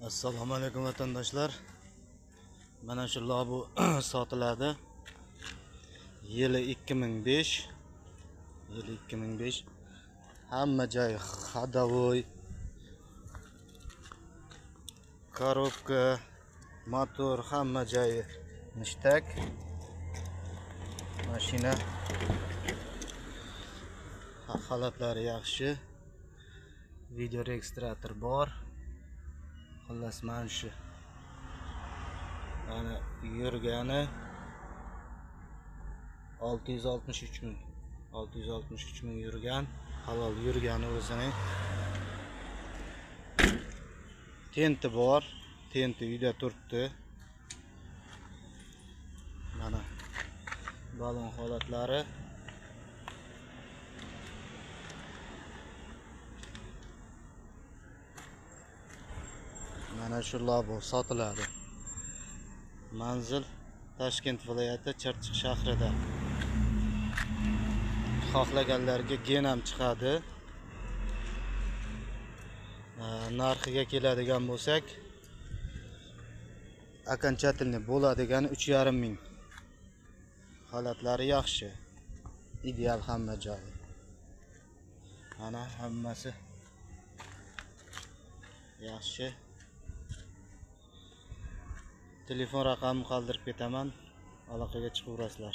Assalomu alaykum vatandoshlar. Mana shu lobu sotiladi. Yili 2005. Yili 2005. Hamma joy xadavoy. Korobka, motor, hamma joyi mushtak. Mashina holatlari yaxshi. Video registrator bor. Xullas mana shu. Mana yurgani 663 ming. 663 ming yurgan, halol yurgani o'zining. Tenti bor, tenti uyda turibdi. Mana balon holatlari. Mana shu lobo sotiladi. Manzil Toshkent viloyati Chirchiq shahrida. Xohlaganlarga genam chiqadi. Narxiga keladigan bo'lsak, окончательный bo'ladigan 3,5 ming. Holatlari yaxshi. Ideal hamma joyi. Mana hammasi yaxshi. Telefon raqamini qoldirib ketaman. Aloqaga chiqaverasizlar.